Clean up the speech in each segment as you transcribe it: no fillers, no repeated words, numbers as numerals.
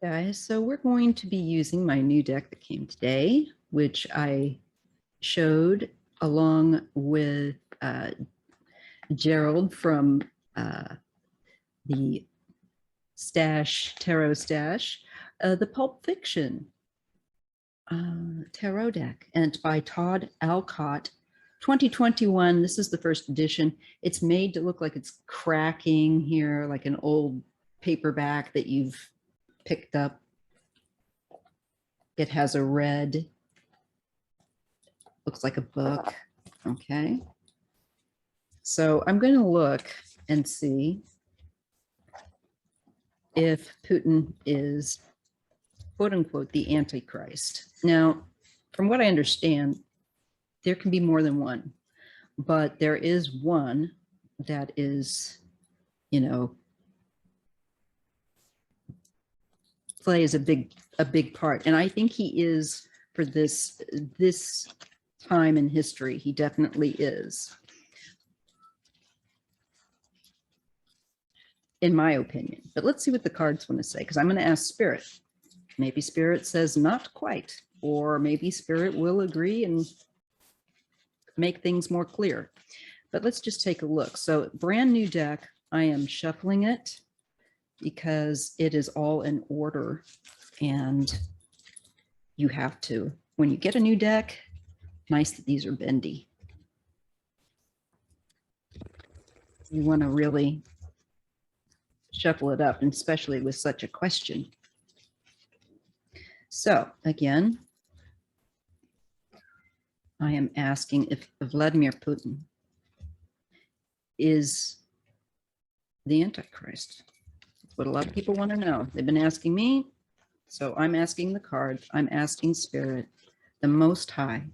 Guys, so we're going to be using my new deck that came today, which I showed along with Gerald from the Tarot Stash, the Pulp Fiction tarot deck, and it's by Todd Alcott, 2021. This is the first edition. It's made to look like it's cracking here, like an old paperback that you've picked up. It has a red, looks like a book. Okay. So I'm going to look and see if Putin is, quote unquote, the Antichrist. Now, from what I understand, there can be more than one, but there is one that is, plays a big part. And I think he is, for this time in history, he definitely is, in my opinion. But let's see what the cards want to say, because I'm going to ask Spirit. Maybe Spirit says not quite, or maybe Spirit will agree and make things more clear. But let's just take a look. So brand new deck, I am shuffling it because it is all in order, and you have to, when you get a new deck, nice that these are bendy. You want to really shuffle it up, and especially with such a question. So again, I am asking if Vladimir Putin is the Antichrist. That's what a lot of people want to know. They've been asking me, so I'm asking the cards. I'm asking Spirit, the Most High,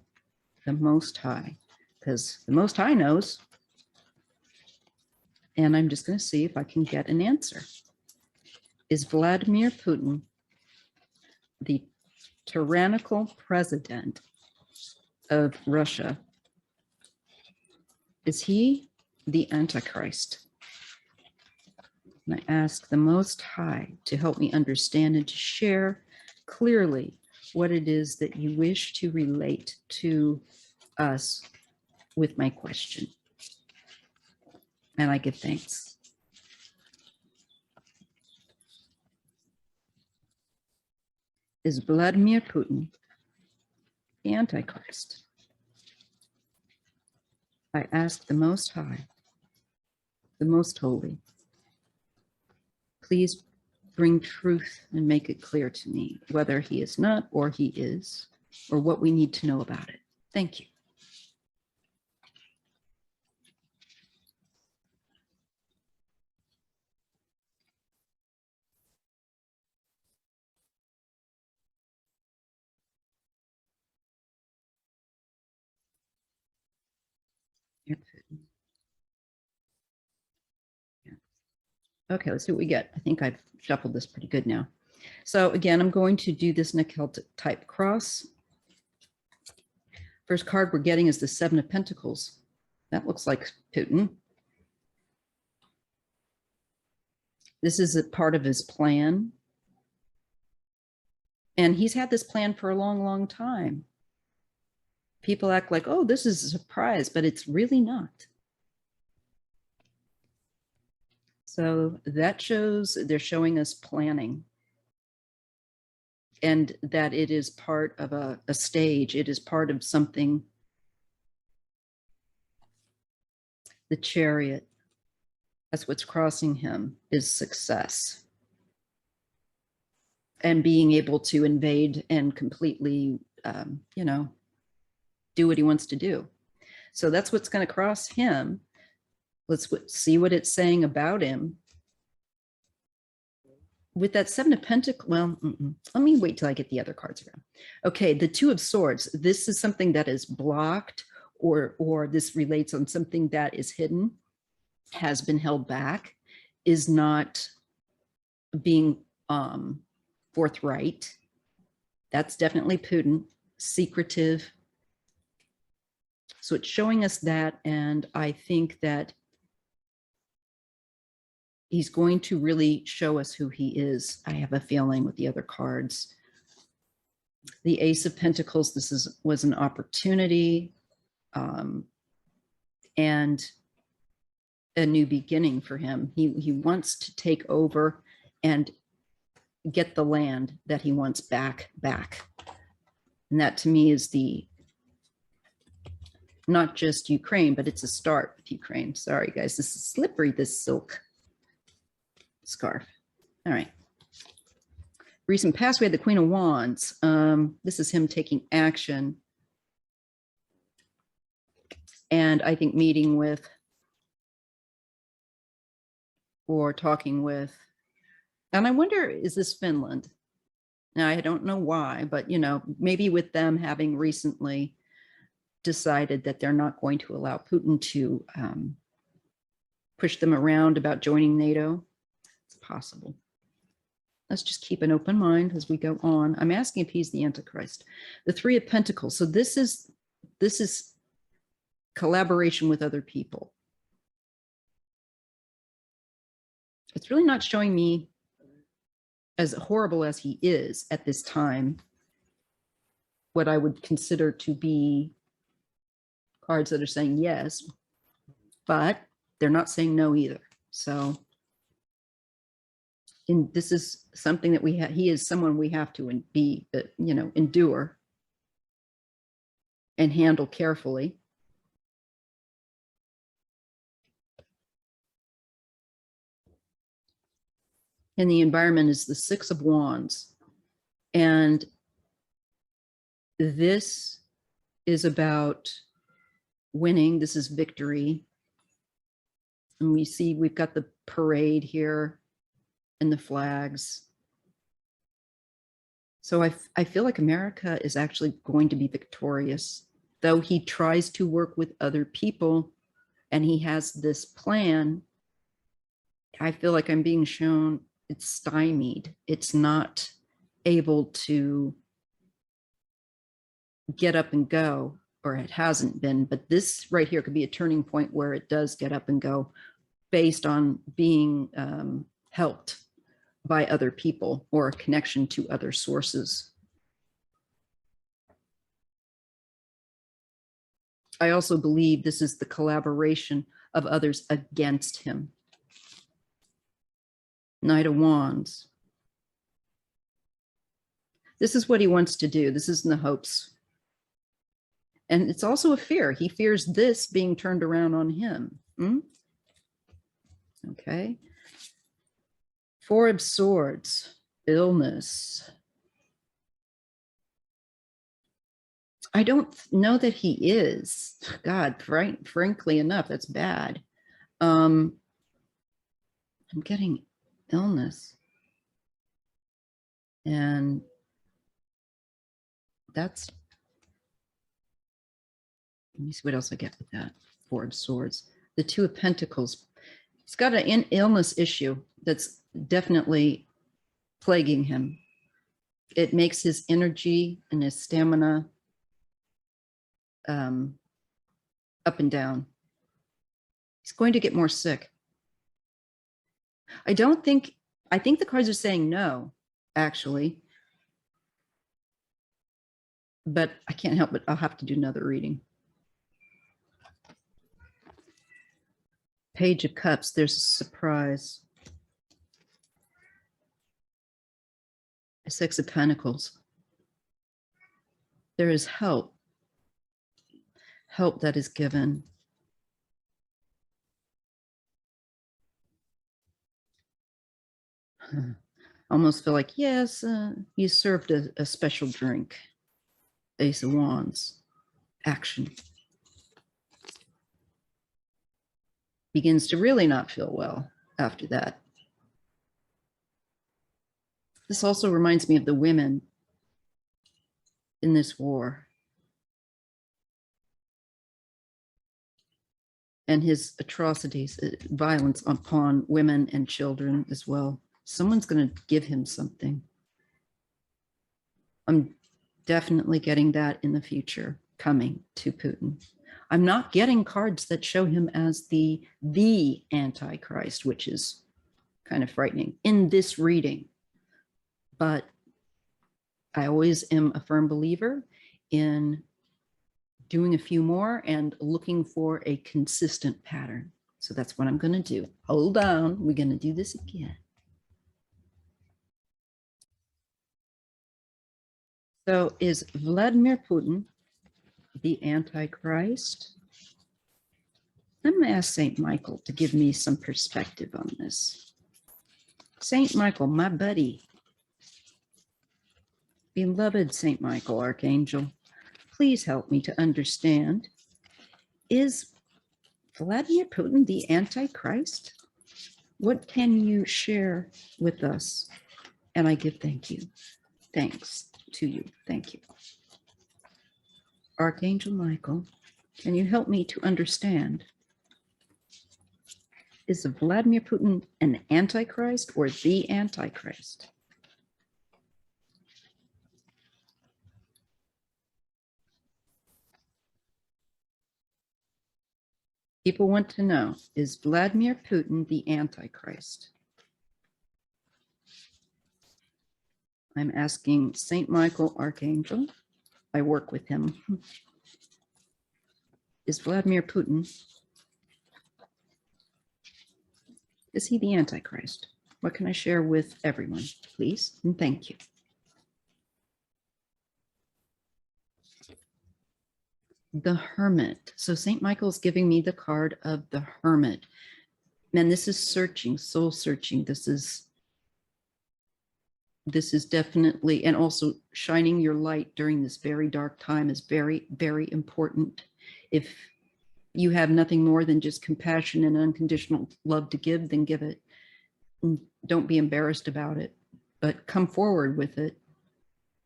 because the Most High knows. And I'm just going to see if I can get an answer. Is Vladimir Putin the tyrannical president of Russia? Is he the Antichrist? And I ask the Most High to help me understand and to share clearly what it is that you wish to relate to us with my question. And I give thanks. Is Vladimir Putin the Antichrist? I ask the Most High, the Most Holy, please bring truth and make it clear to me whether he is not or he is, or what we need to know about it. Thank you. Okay, let's see what we get. I think I've shuffled this pretty good now. So again, I'm going to do this Nickel type cross. First card we're getting is the Seven of Pentacles. That looks like Putin. This is a part of his plan. And he's had this plan for a long, long time. People act like, oh, this is a surprise, but it's really not. So that shows, they're showing us planning, and that it is part of a stage. It is part of something. The Chariot, that's what's crossing him, is success. And being able to invade and completely, do what he wants to do. So that's what's going to cross him. Let's see what it's saying about him. With that Seven of Pentacles, well, let me wait till I get the other cards around. Okay, the Two of Swords. This is something that is blocked, or this relates on something that is hidden, has been held back, is not being forthright. That's definitely Putin, secretive. So it's showing us that, and I think that he's going to really show us who he is. I have a feeling with the other cards. The Ace of Pentacles, was an opportunity and a new beginning for him. He wants to take over and get the land that he wants back. And that to me is not just Ukraine, but it's a start with Ukraine. Sorry, guys, this is slippery, this silk scarf. All right. Recent past, we had the Queen of Wands. This is him taking action. And I think meeting with or talking with, and I wonder, is this Finland? Now, I don't know why, but, maybe with them having recently decided that they're not going to allow Putin to push them around about joining NATO. It's possible. Let's just keep an open mind as we go on. I'm asking if he's the Antichrist. The Three of Pentacles. So this is collaboration with other people. It's really not showing me, as horrible as he is at this time, what I would consider to be cards that are saying yes, but they're not saying no either. So this is something that he is someone we have to endure and handle carefully. And the environment is the Six of Wands. And this is about winning. This is victory. And we see we've got the parade here and the flags. So I feel like America is actually going to be victorious, though he tries to work with other people and he has this plan. I feel like I'm being shown it's stymied. It's not able to get up and go, or it hasn't been, but this right here could be a turning point where it does get up and go based on being helped by other people or a connection to other sources. I also believe this is the collaboration of others against him. Knight of Wands. This is what he wants to do. This is in the hopes. And it's also a fear. He fears this being turned around on him. Okay. Four of Swords, illness. I don't know that he is. God, frankly enough, that's bad. I'm getting illness. And that's, let me see what else I get with that. Four of Swords. The Two of Pentacles. He's got an illness issue that's definitely plaguing him. It makes his energy and his stamina up and down. He's going to get more sick. I think the cards are saying no, actually. But I can't help it. I'll have to do another reading. Page of Cups, there's a surprise. A Six of Pentacles. There is help. Help that is given. Almost feel like, yes, you served a special drink. Ace of Wands. Action. Begins to really not feel well after that. This also reminds me of the women in this war and his atrocities, violence upon women and children as well. Someone's going to give him something. I'm definitely getting that in the future coming to Putin. I'm not getting cards that show him as the Antichrist, which is kind of frightening in this reading. But I always am a firm believer in doing a few more and looking for a consistent pattern. So that's what I'm going to do. Hold on. We're going to do this again. So is Vladimir Putin the Antichrist? I'm going to ask St. Michael to give me some perspective on this. St. Michael, my buddy, beloved St. Michael, Archangel, please help me to understand. Is Vladimir Putin the Antichrist? What can you share with us? And I give thanks to you. Thank you. Archangel Michael, can you help me to understand? Is Vladimir Putin an Antichrist or the Antichrist? People want to know, is Vladimir Putin the Antichrist? I'm asking St. Michael Archangel. I work with him. Is Vladimir Putin, is he the Antichrist? What can I share with everyone, please? And thank you. The Hermit. So St. Michael's giving me the card of the Hermit. Man, this is searching, soul searching. This is definitely, and also shining your light during this very dark time is very, very important. If you have nothing more than just compassion and unconditional love to give, then give it. Don't be embarrassed about it, but come forward with it,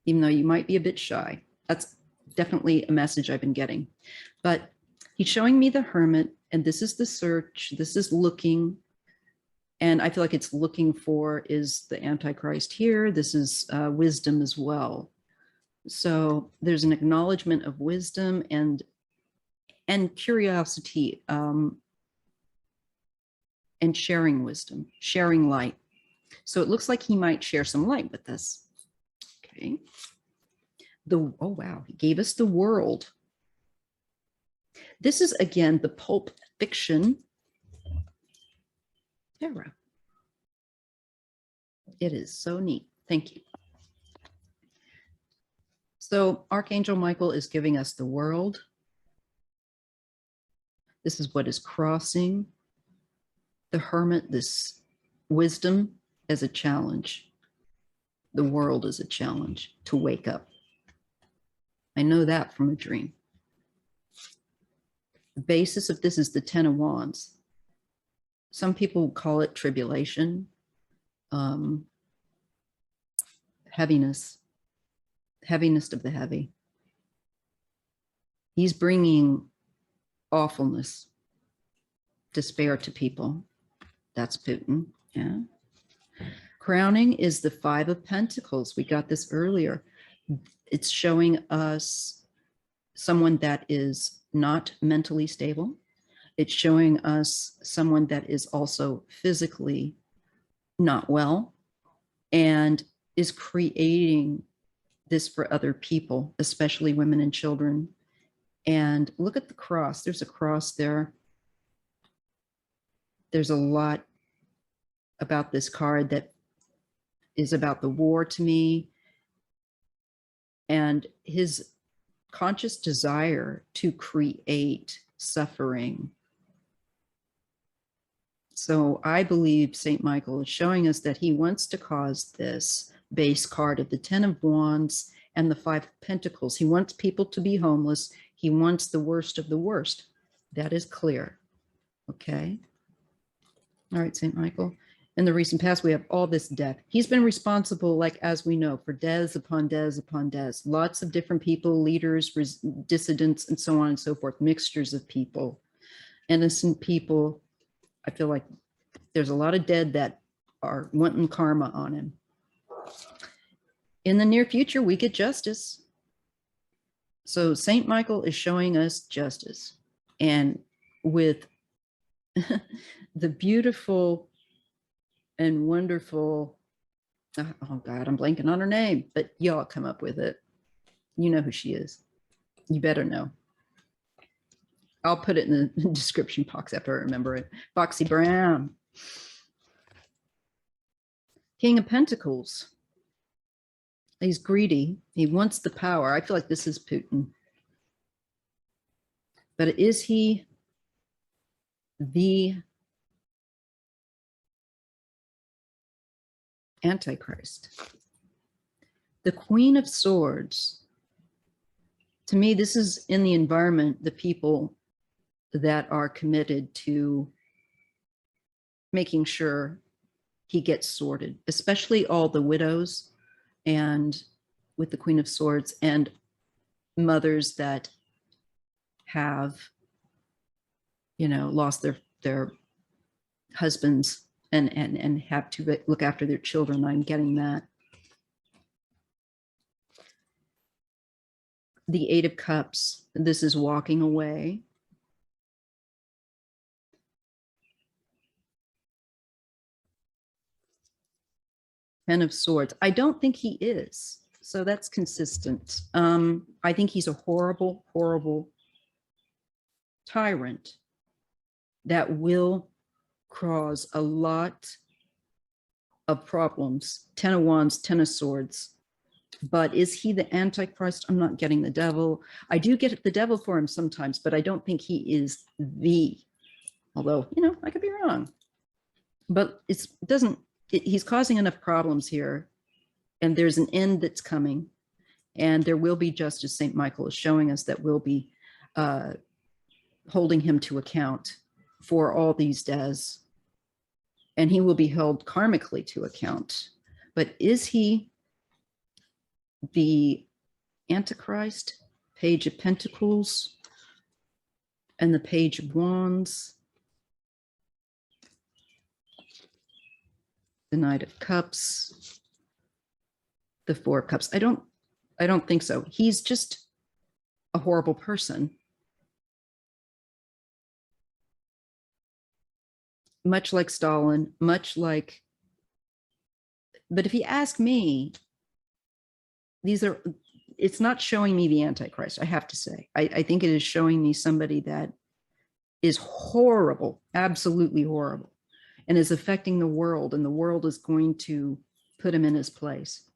even though you might be a bit shy. That's definitely a message I've been getting. But he's showing me the Hermit, and this is the search. This is looking. And I feel like it's looking for, is the Antichrist here? This is wisdom as well. So there's an acknowledgement of wisdom and curiosity, and sharing wisdom, sharing light. So it looks like he might share some light with us. Okay. Oh wow, he gave us the World. This is again the pulp fiction tarot. It is so neat. Thank you. So Archangel Michael is giving us the World. This is what is crossing. The Hermit, this wisdom as a challenge. The World is a challenge to wake up. I know that from a dream. The basis of this is the Ten of Wands. Some people call it tribulation, heaviness of the heavy. He's bringing awfulness, despair to people. That's Putin, yeah. Crowning is the Five of Pentacles. We got this earlier. It's showing us someone that is not mentally stable. It's showing us someone that is also physically not well and is creating this for other people, especially women and children. And look at the cross. There's a cross there. There's a lot about this card that is about the war to me and his conscious desire to create suffering. So I believe St. Michael is showing us that he wants to cause this base card of the Ten of Wands and the Five of Pentacles. He wants people to be homeless. He wants the worst of the worst. That is clear. Okay. All right, St. Michael. In the recent past, we have all this death. He's been responsible, like, as we know, for deaths upon deaths upon deaths. Lots of different people, leaders, dissidents, and so on and so forth, mixtures of people, innocent people. I feel like there's a lot of dead that are wanting karma on him. In the near future, we get justice. So St. Michael is showing us justice. And with the beautiful and wonderful, oh God, I'm blanking on her name, but y'all come up with it. You know who she is. You better know. I'll put it in the description box after I remember it. Foxy Brown. King of Pentacles. He's greedy. He wants the power. I feel like this is Putin. But is he the Antichrist? The Queen of Swords. To me, this is in the environment, the people that are committed to making sure he gets sorted, especially all the widows and with the Queen of Swords and mothers that have, you know, lost their husbands and have to look after their children. I'm getting that. The Eight of Cups, this is walking away. Ten of Swords. I don't think he is. So that's consistent. I think he's a horrible, horrible tyrant that will cause a lot of problems. Ten of Wands, Ten of Swords. But is he the Antichrist? I'm not getting the devil. I do get the devil for him sometimes, but I don't think he is the, although, you know, I could be wrong. But he's causing enough problems here, and there's an end that's coming, and there will be justice. St. Michael is showing us that we'll be holding him to account for all these deaths, and he will be held karmically to account. But is he the Antichrist? Page of Pentacles and the Page of Wands, the Knight of Cups, the Four of Cups. I don't think so. He's just a horrible person. Much like Stalin, much like, but if you ask me, it's not showing me the Antichrist, I have to say. I think it is showing me somebody that is horrible, absolutely horrible, and is affecting the world, and the world is going to put him in his place.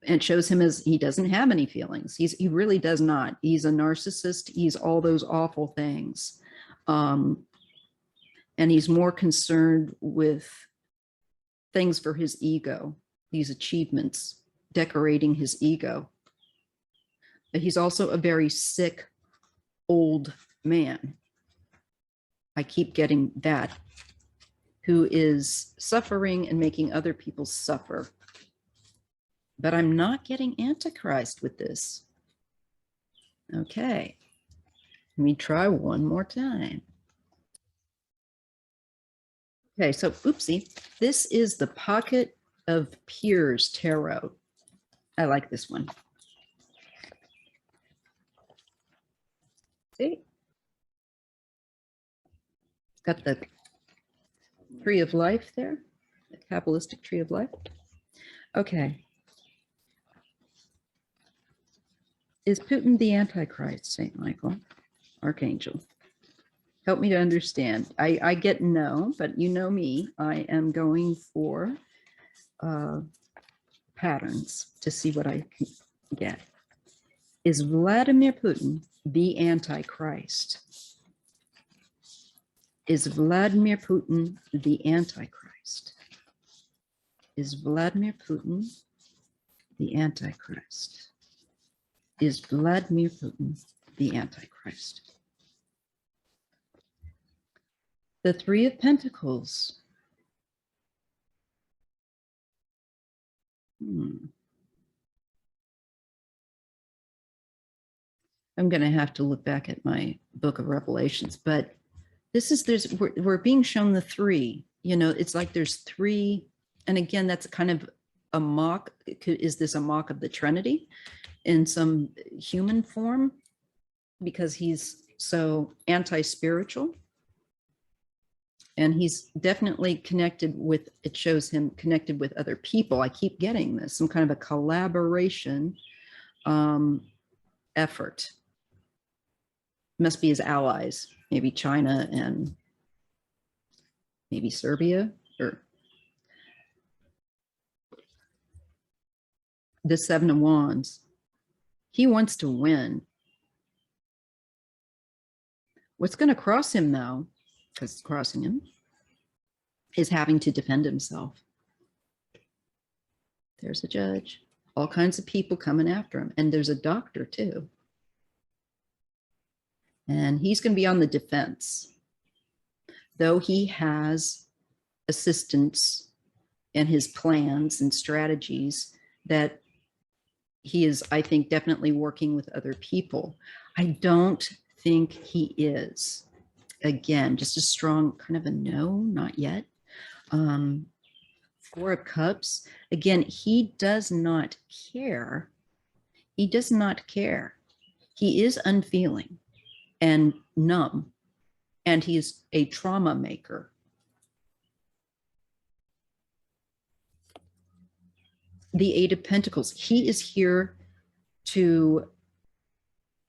And it shows him as he doesn't have any feelings. He really does not. He's a narcissist. He's all those awful things. And he's more concerned with things for his ego, these achievements, decorating his ego. But he's also a very sick, old man. I keep getting that, who is suffering and making other people suffer. But I'm not getting Antichrist with this. Okay, let me try one more time. Okay, so oopsie, this is the Pocket of Peers Tarot. I like this one. See? It's got the Tree of Life there, the Kabbalistic Tree of Life. Okay. Is Putin the Antichrist, St. Michael, Archangel? Help me to understand. I get no, but you know me. I am going for patterns to see what I can get. Is Vladimir Putin the Antichrist? Is Vladimir Putin the Antichrist? Is Vladimir Putin the Antichrist? Is Vladimir Putin the Antichrist? The Three of Pentacles. I'm going to have to look back at my book of Revelations, but we're being shown the three. You know, it's like there's three, and again, that's kind of a mock. Is this a mock of the Trinity in some human form? Because he's so anti-spiritual. And he's definitely connected with, it shows him connected with other people. I keep getting this, some kind of a collaboration effort. Must be his allies, maybe China and maybe Serbia, or the Seven of Wands. He wants to win. What's going to cross him though, because it's crossing him, is having to defend himself. There's a judge, all kinds of people coming after him. And there's a doctor too. And he's going to be on the defense, though he has assistants and his plans and strategies that he is, I think, definitely working with other people. I don't think he is. Again, just a strong kind of a no, not yet. Four of Cups. Again, he does not care. He does not care. He is unfeeling and numb, and he is a trauma maker. The Eight of Pentacles. He is here to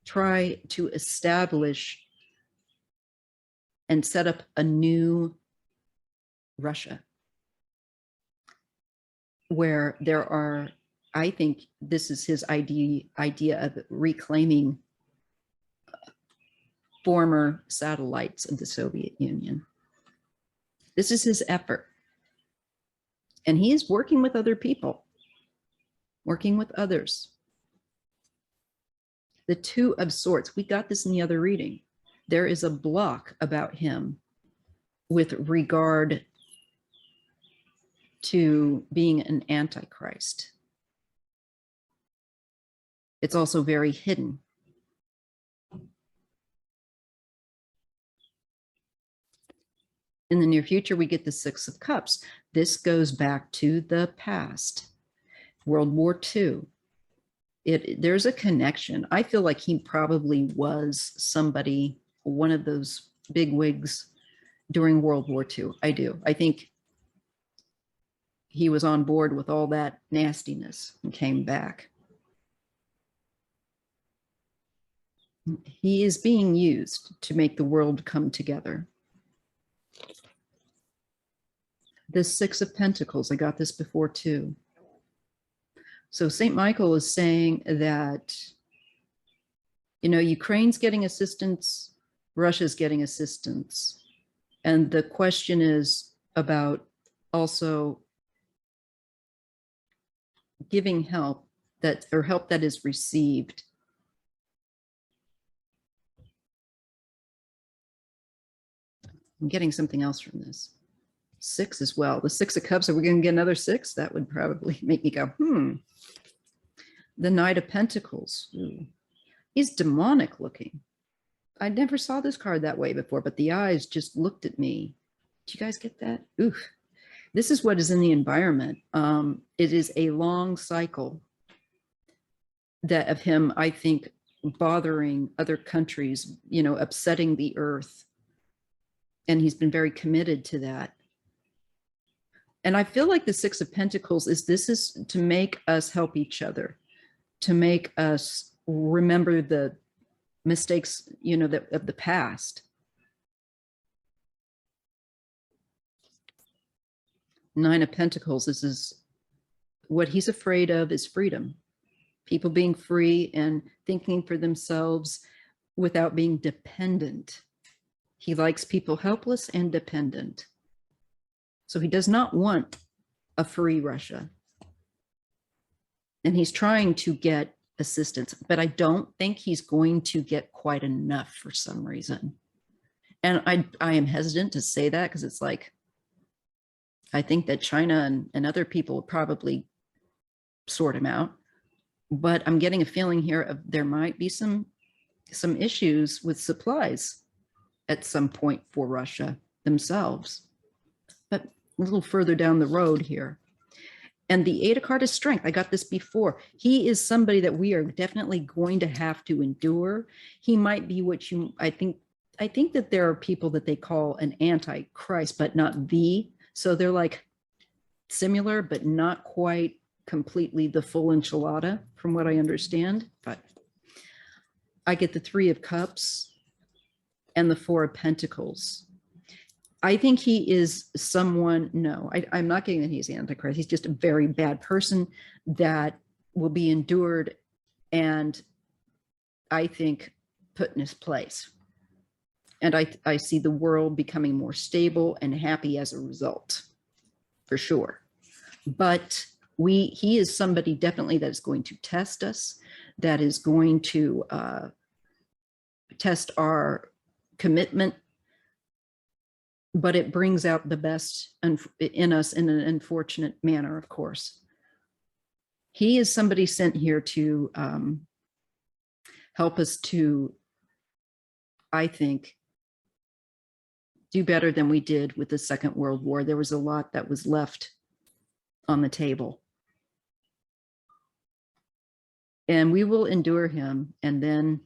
try to establish and set up a new Russia, where there are, I think this is his idea of reclaiming former satellites of the Soviet Union. This is his effort. And he is working with other people, working with others. The Two of Swords, we got this in the other reading. There is a block about him with regard to being an Antichrist. It's also very hidden. In the near future, we get the Six of Cups. This goes back to the past, World War II. There's a connection. I feel like he probably was somebody, one of those big wigs during World War II. I do. I think he was on board with all that nastiness and came back. He is being used to make the world come together. The Six of Pentacles, I got this before too. So St. Michael is saying that, you know, Ukraine's getting assistance, Russia's getting assistance. And the question is about also giving help that, or help that is received. I'm getting something else from this. Six as well. The Six of Cups, are we going to get another six? That would probably make me go, The Knight of Pentacles. Ooh. He's demonic looking. I never saw this card that way before, but the eyes just looked at me. Did you guys get that? Oof. This is what is in the environment. It is a long cycle that of him, I think, bothering other countries, you know, upsetting the earth. And he's been very committed to that. And I feel like the Six of Pentacles is, this is to make us help each other, to make us remember the mistakes, you know, that of the past. Nine of Pentacles, this is what he's afraid of, is freedom. People being free and thinking for themselves without being dependent. He likes people helpless and dependent. So he does not want a free Russia. And he's trying to get assistance, but I don't think he's going to get quite enough for some reason. And I am hesitant to say that because it's like, I think that China and other people will probably sort him out. But I'm getting a feeling here of there might be some issues with supplies at some point for Russia themselves. But a little further down the road here. And the Eight of Cups is strength. I got this before. He is somebody that we are definitely going to have to endure. He might be what you, I think, I think that there are people that they call an Antichrist, but not the. So they're like similar, but not quite completely the full enchilada, from what I understand. But I get the Three of Cups and the Four of Pentacles. I think he is someone, no, I'm not getting that he's Antichrist. He's just a very bad person that will be endured and I think put in his place. And I see the world becoming more stable and happy as a result, for sure. But he is somebody definitely that is going to test us, that is going to test our commitment, but it brings out the best in us in an unfortunate manner, of course. He is somebody sent here to help us to, I think, do better than we did with the Second World War. There was a lot that was left on the table. And we will endure him, and then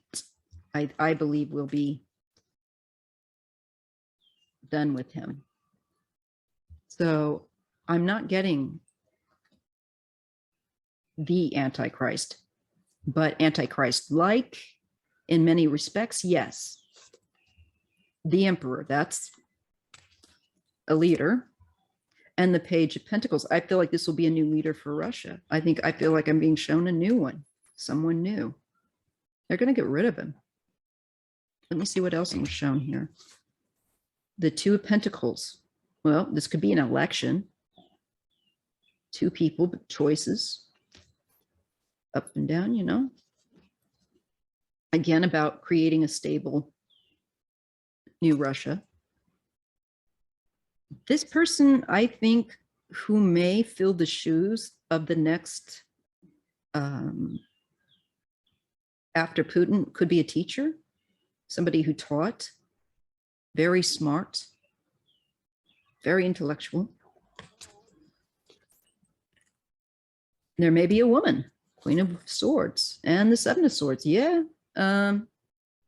I believe we'll be done with him. So I'm not getting the Antichrist, but Antichrist-like in many respects, yes. The Emperor, that's a leader. And the Page of Pentacles. I feel like this will be a new leader for Russia. I feel like I'm being shown a new one, someone new. They're going to get rid of him. Let me see what else I'm shown here. The Two of Pentacles. Well, this could be an election. Two people, but choices. Up and down, you know. Again, about creating a stable new Russia. This person, I think, who may fill the shoes of the next, after Putin, could be a teacher, somebody who taught, very smart, very intellectual. There may be a woman, Queen of Swords, and the Seven of Swords. Yeah,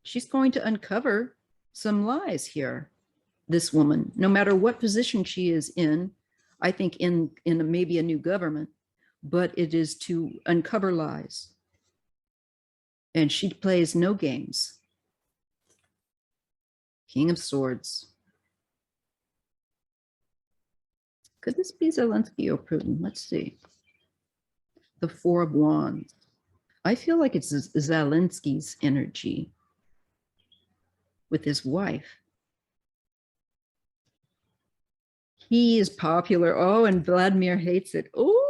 she's going to uncover some lies here. This woman, no matter what position she is in, I think in maybe a new government, but it is to uncover lies. And she plays no games. King of Swords. Could this be Zelensky or Putin? Let's see. The Four of Wands. I feel like it's Zelensky's energy with his wife. He is popular. Oh, and Vladimir hates it. Oh.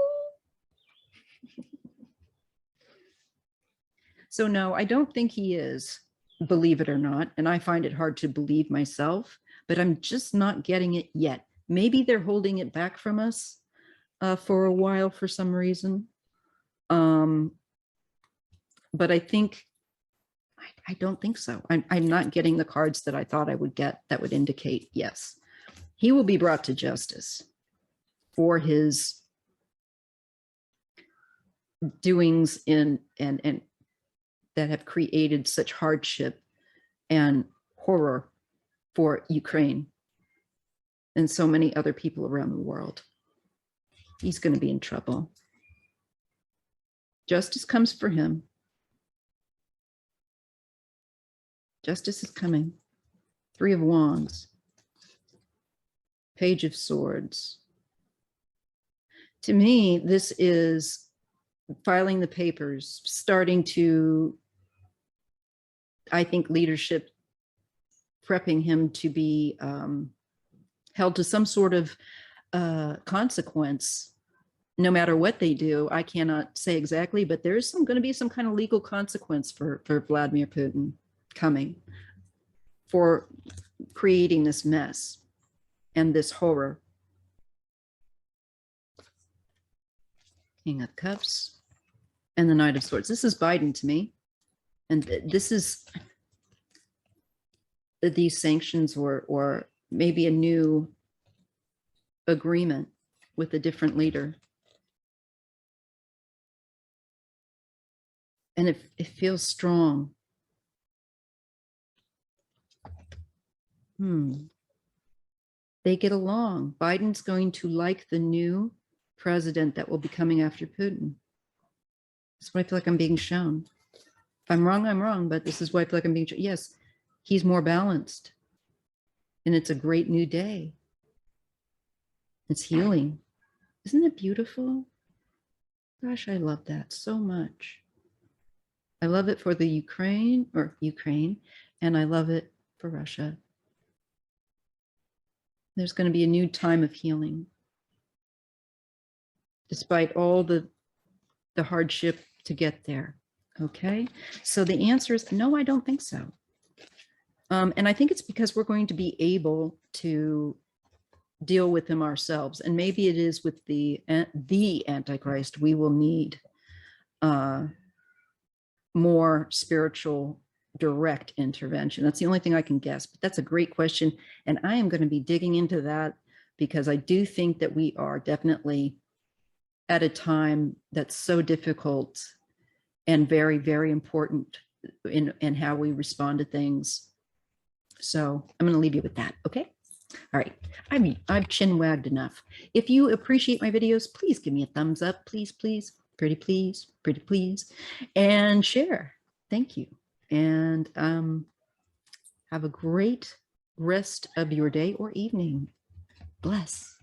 So no, I don't think he is, believe it or not. And I find it hard to believe myself, but I'm just not getting it yet. Maybe they're holding it back from us for a while for some reason. But I think, I don't think so. I'm not getting the cards that I thought I would get that would indicate yes. He will be brought to justice for his doings and that have created such hardship and horror for Ukraine and so many other people around the world. He's going to be in trouble. Justice comes for him. Justice is coming. Three of Wands. Page of Swords. To me, this is filing the papers, starting to, I think, leadership prepping him to be held to some sort of consequence, no matter what they do. I cannot say exactly, but there's going to be some kind of legal consequence for Vladimir Putin coming for creating this mess and this horror. King of Cups and the Knight of Swords. This is Biden to me. And this is these sanctions or maybe a new agreement with a different leader. And it feels strong. They get along. Biden's going to like the new president that will be coming after Putin. That's what I feel like I'm being shown. If I'm wrong, but this is what I feel like I'm being shown. Yes, he's more balanced. And it's a great new day. It's healing. Isn't it beautiful? Gosh, I love that so much. I love it for the Ukraine, and I love it for Russia. There's going to be a new time of healing. Despite all the hardship to get there. Okay, so the answer is no, I don't think so. And I think it's because we're going to be able to deal with him ourselves. And maybe it is with the Antichrist, we will need more spiritual direct intervention. That's the only thing I can guess, but that's a great question. And I am going to be digging into that because I do think that we are definitely at a time that's so difficult and very, very important in how we respond to things. So I'm going to leave you with that. Okay. All right. I mean, I've chin wagged enough. If you appreciate my videos, please give me a thumbs up, please, please, pretty please, and share. Thank you. And have a great rest of your day or evening. Bless.